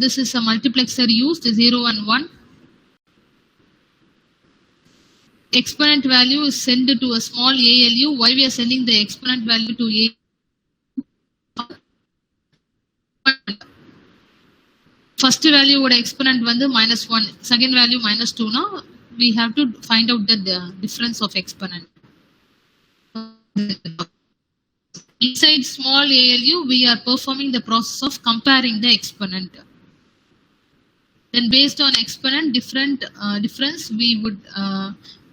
this is a multiplexer used 0 and 1. Exponent value is sent to a small ALU. Why we are sending the exponent value to A? First value would exponent வந்து -1, second value -2. Now we have to find out the difference of exponent. Inside small ALU, we are performing the process of comparing the exponent. Then based on exponent difference, we would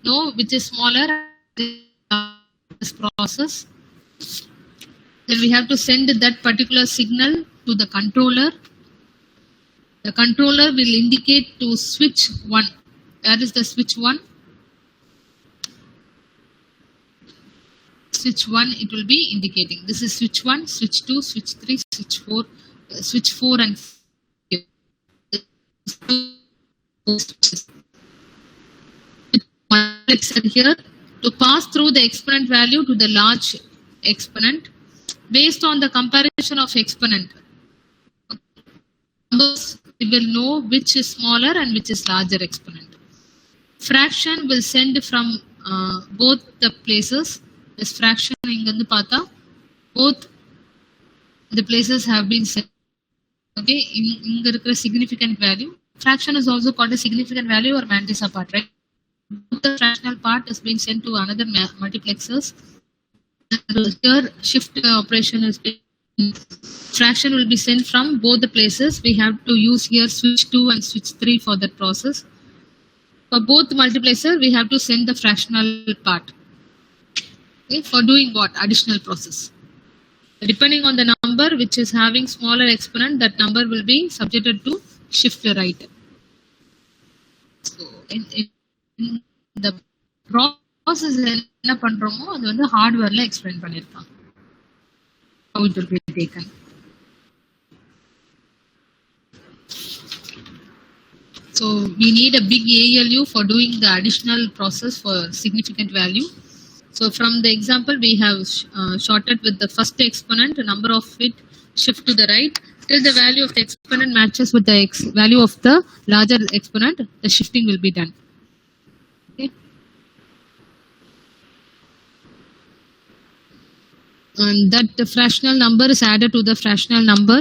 know which is smaller. This process. Then we have to send that particular signal to the controller. The controller will indicate to switch 1. Where is the switch 1? Switch 1, it will be indicating. This is switch 1, switch 2, switch 3, switch 4 and 5. Here to pass through the exponent value to the large exponent. based on the comparison of exponent. Numbers, we will know which is smaller and which is larger exponent. Fraction will send from both the places. This fraction inga pata, both the places have been sent. Okay, in significant value. Fraction is also called a significant value or mantissa part, right? The fractional part is being sent to another multiplexers. Here, shift operation is being, fraction will be sent from both the places. We have to use here switch 2 and switch 3 for that process. For both multiplexer, we have to send the fractional part. Okay, for doing what? Additional process. Depending on the number which is having smaller exponent, that number will be subjected to shift right. So, in the process என்ன பண்றோமோ அது வந்து ஹார்ட்வேர்ல explain பண்ணிருக்காங்க. How it will be taken. So we need a big ALU for doing the additional process for significant value. So from the example we have shorted with the first exponent, the number of it shift to the right till the value of the exponent matches with the value of the larger exponent. The shifting will be done. Okay. And that the fractional number is added to the fractional number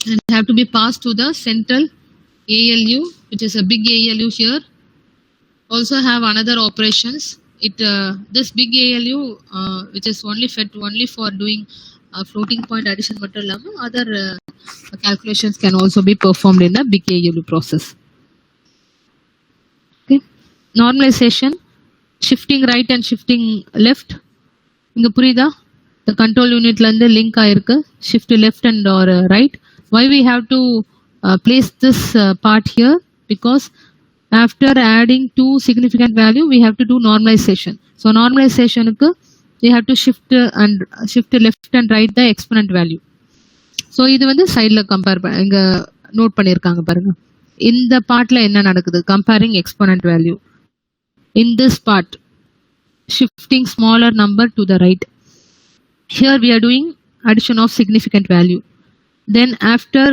and have to be passed to the central ALU, which is a big ALU here. Also have another operations. This big ALU, which is only fed only for doing floating point addition, other calculations can also be performed in the big ALU process. Okay. Normalization, shifting right and shifting left. இங்க புரியுதா? The control unit ல இருந்து link ஆயிருக்கு. Shift left and or right. Why we have to place this part here? Because after adding two significant value, we have to do normalization. So normalization we have to shift left and right the exponent value. So இது வந்து சைடுல compare இங்க note பண்ணிருக்காங்க பாருங்க. இந்த பார்ட்ல என்ன நடக்குது? Comparing exponent value. In this part, shifting smaller number to the right. Here we are doing addition of significant value. Then after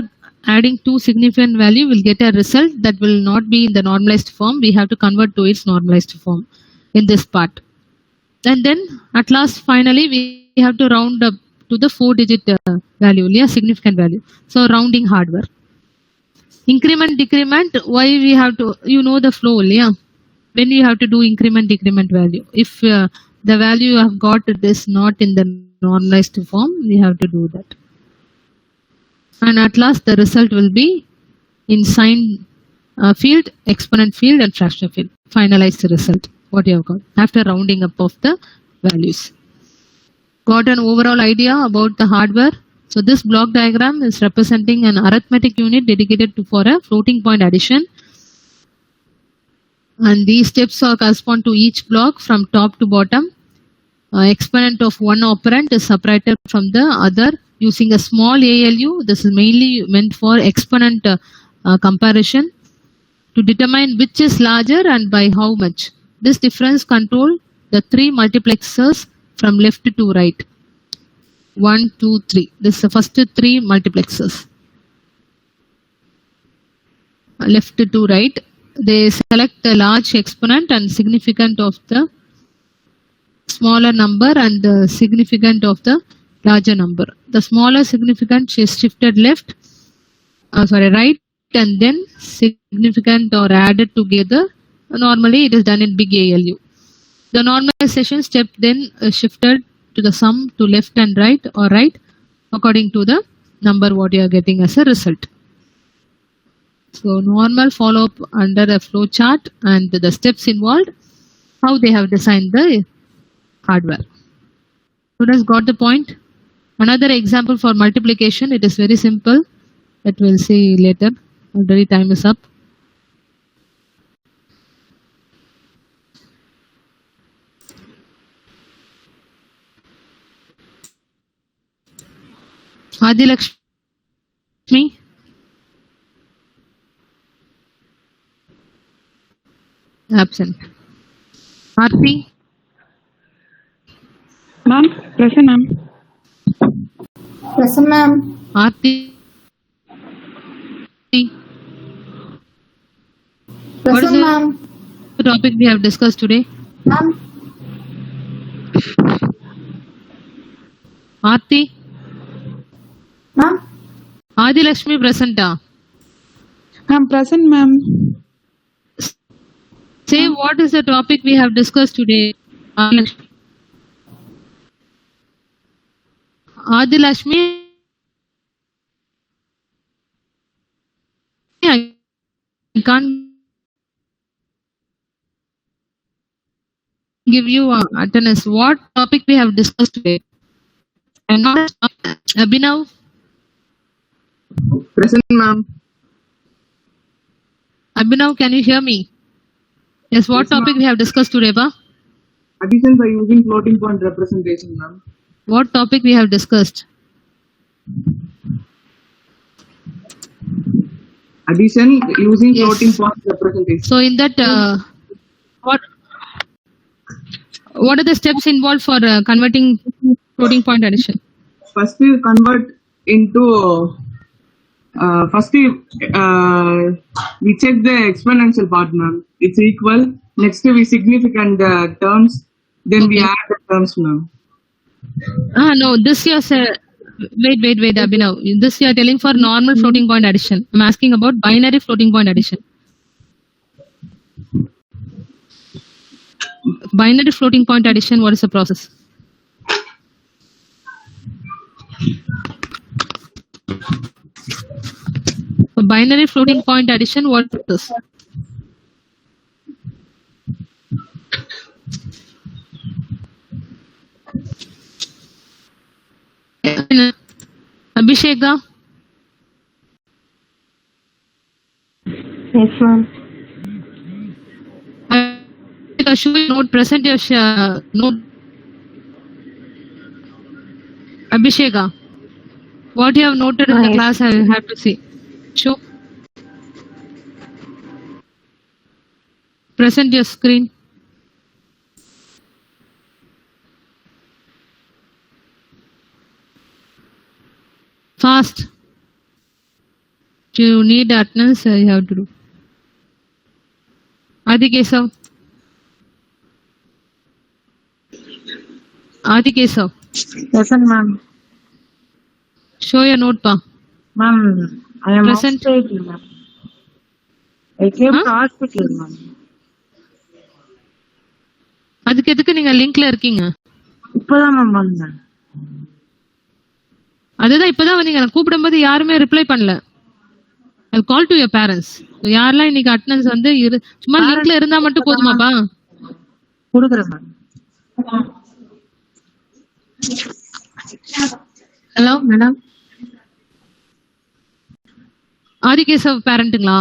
adding two significant value, we'll get a result that will not be in the normalized form. We have to convert to its normalized form in this part. And then at last finally we have to round up to the 4-digit value, significant value. So rounding hardware. Increment, decrement, why we have to, you know the flow, when you have to do increment decrement value. If the value you have got is not in the normalized form, we have to do that. And at last the result will be in sign field, exponent field and fractional field. Finalize the result, what you have got after rounding up of the values. Got an overall idea about the hardware. So this block diagram is representing an arithmetic unit dedicated for a floating point addition. And these steps are correspond to each block from top to bottom. Exponent of one operand is separated from the other using a small ALU. This is mainly meant for exponent comparison to determine which is larger and by how much. This difference control the three multiplexers from left to right. 1, 2, 3. This is the first three multiplexers. Left to right. They select the large exponent and significant of the smaller number and the significant of the larger number. The smaller significant is shifted right, and then significant or added together. Normally it is done in big ALU. The normalization step then shifted to the sum to left and right or right according to the number what you are getting as a result. So normal follow up under a flow chart and the steps involved, how they have designed the hardware. Students got the point? Another example for multiplication, it is very simple. That we'll see later. Already time is up. Adi Lakshmi. Absent. Aarti. Ma'am, present ma'am. Present, ma'am. Aarti. What is Present, ma'am. the topic we have discussed today? Ma'am. Aarti. Ma'am. Adi Lakshmi present. I'm present, ma'am. Say what is the topic we have discussed today? Adi Lakshmi. I can't give you attendance. What topic we have discussed today? And not Abhinav. Present, ma'am. Abhinav, can you hear me? Yes, what Yes, topic ma'am. we have discussed today, ba? Addition by using floating point representation, ma'am. What topic we have discussed? Addition using Yes. floating point representation. So in that, what are the steps involved for converting floating point addition? First we convert into we check the exponential part, ma'am. It's equal. Next we significant terms. Then we Okay. add the terms, ma'am. No, this you are wait, Abhinav. This you are telling for normal floating point addition. I'm asking about binary floating point addition. Binary floating point addition, what is the process? For binary floating point addition, what is this? Abhisheka? Yes, ma'am. Show your note, present your note. Abhisheka, what you have noted in the Yes. class, I have to see. Show. Present your screen. Fast. If you need attendance, you have to do. Adi Kesav. Adi Kesav. Present, ma'am. Show your note, pa. Ma'am, I am Present. outside, ma'am. I came Huh? to hospital, ma'am. அதுக்கு எதுக்கு நீங்க லிங்க்ல இருக்கீங்க? இப்பதான் ma'am வந்தேன். அதுதான் இப்பதான் நீங்க கூப்பிடும்போது யாருமே ரிப்ளை பண்ணல. ஐ கால் டு யுவர் பேரண்ட்ஸ். யாரெல்லாம் இன்னைக்கு அட்டெண்டன்ஸ் வந்து சும்மா லிங்க்ல இருந்தா மட்டும் போதுமாப்பா? கொடுக்குறேன் மேம். Hello madam. ஆதிகேசவ் பேரண்ட்டுங்களா?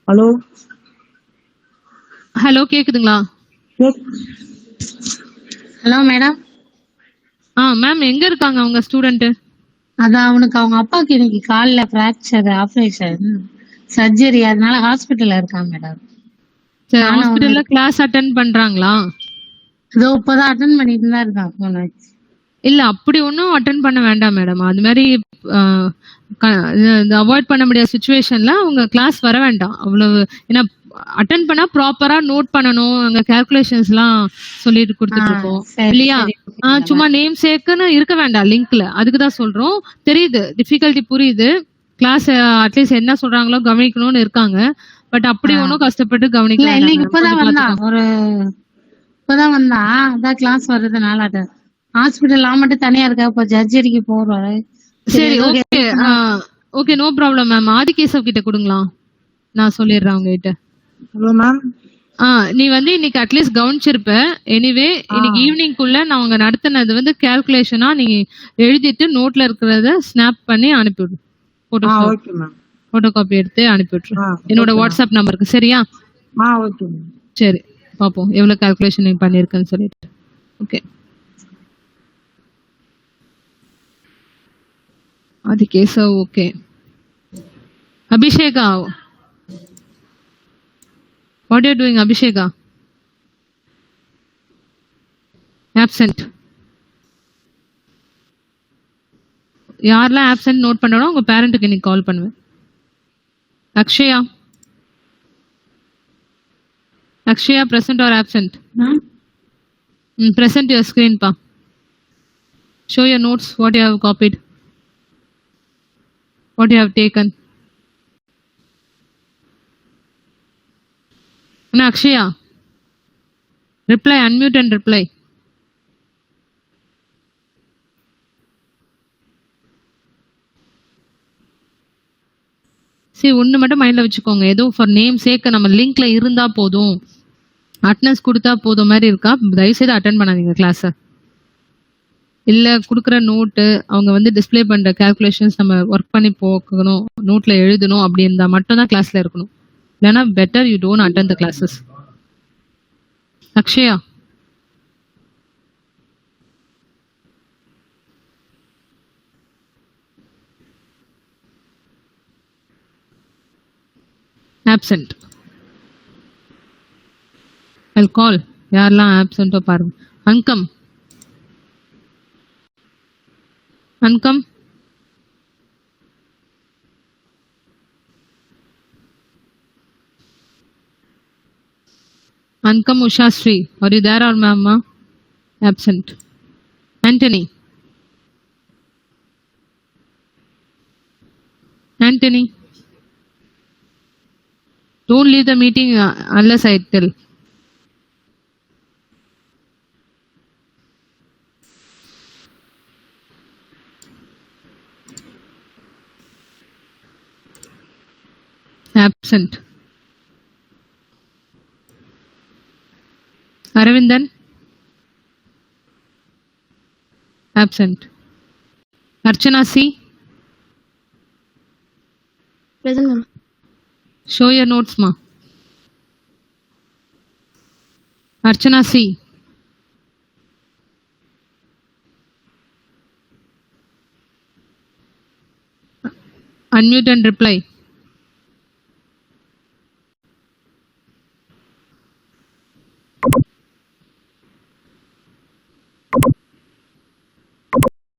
ஹலோ. ஹலோ, கேக்குதுங்களா? Hello madam. மேம் எங்க இருக்காங்க உங்க ஸ்டூடெண்ட்? அதான் அவனுக்கு அவங்க அப்பாவுக்கு இன்னைக்கு கால்ல பிராக்சர் ஆபரேஷன் சர்ஜரி, அதனால ஹாஸ்பிட்டல்ல இருக்கான் மேடம். சரி, ஹாஸ்பிடல்ல கிளாஸ் அட்டெண்ட் பண்றாங்களா? இதோ இப்பதான் அட்டென்ட் பண்ணிட்டு தான் இருக்கான் போன. இல்ல அப்படி ஒன்றும் அட்டென்ட் பண்ண வேண்டாம் மேடம். அது மாதிரி அவாய்ட் பண்ண முடியாத சுச்சுவேஷன்ல அவங்க கிளாஸ் வர வேண்டாம் அவ்வளவு. ஏன்னா அட்டென்ட் பண்ணா ப்ராப்பரா நோட் பண்ணணும். அங்க கால்குலேஷன்ஸ் எல்லாம் சொல்லிட்டு கொடுத்துட்டு இருக்கோம் இல்லையா? சும்மா நேம் சேர்க்கன்னு இருக்க வேண்டாம் லிங்க்ல. அதுக்கு தான் சொல்றோம். தெரியுது, டிஃபிகல்ட்டி புரியுது. கிளாஸ் அட்லீஸ்ட் என்ன சொல்றாங்களோ கவனிக்கணும்னு இருக்காங்க. பட் அப்படி ஒன்றும் கஷ்டப்பட்டு கவனிக்கல. இன்னைக்கு இப்பதான் வந்தான், இப்பதான் வந்தான். அதான் கிளாஸ் வர்றதுனால ஹாஸ்பிட்டல் மட்டும் தனியா இருக்கா, இப்போ சர்ஜரிக்கு போறோம். சரி, okay okay, no problem ma'am. Adikesav கிட்ட கொடுங்களா, நான் சொல்லிடுறேன் அவங்க கிட்ட. Hello ma'am. நீ வந்து இன்னைக்கு அட்லீஸ்ட் கவனிச்சிருப்ப. எனிவே இன்னைக்கு ஈவினிங்குள்ள நான் அவங்க நடத்தினது வந்து கால்குலேஷனா நீ எழுதிட்டு நோட்ல இருக்கிறத ஸ்னாப் பண்ணி அனுப்பிவிடு. போட்டோ காப்பி எடுத்து அனுப்பிவிட்ரு என்னோட வாட்ஸ்அப் நம்பருக்கு. சரியா? Okay ma'am. சரி, பாப்போம் எவ்வளவு கால்குலேஷன் நீ பண்ணிருக்கன்னு சொல்லிட்டு. Okay, Adikesav okay. Abhisheka, what are you doing, Abhisheka? Absent. யாரெல்லாம் ஆப்சென்ட் நோட் பண்ணணும் உங்க பேரண்ட்டுக்கு இன்னைக்கு கால் பண்ணுவேன். Akshaya, Akshaya present or absent? Ma'am. Present your screen pa. Show your notes, what you have copied, what you have taken. Now Akshaya, reply, unmute and reply. சரி, ஒன்று மட்டும் மைண்டில் வச்சுக்கோங்க. ஏதோ ஃபார் நேம் சேக்க நம்ம லிங்க்ல இருந்தா போதும், அட்டனன்ஸ் கொடுத்தா போதும் மாதிரி இருக்கா, தயவுசெய்து அட்டன் பண்ணாதீங்க கிளாஸை. இல்லை கொடுக்குற நோட்டு அவங்க வந்து டிஸ்பிளே பண்ணுற கேல்குலேஷன்ஸ் நம்ம ஒர்க் பண்ணி போக்கணும், நோட்டில் எழுதணும் அப்படி இருந்தால் மட்டும்தான் கிளாஸில் இருக்கணும். இல்லைன்னா better you don't attend the classes. Akshaya, absent. I'll call. யாரெல்லாம் ஆப்சென்ட்டோ பாருங்க. அன்கம், அன்கம், அன்கம் உஷாஸ்ரீ, are you there or ma'am? Absent. Anthony, Anthony, don't leave the meeting unless I tell. Absent. Aravindan, absent. Archana C, Present, ma'am. show your notes ma. Archana C, unmute and reply.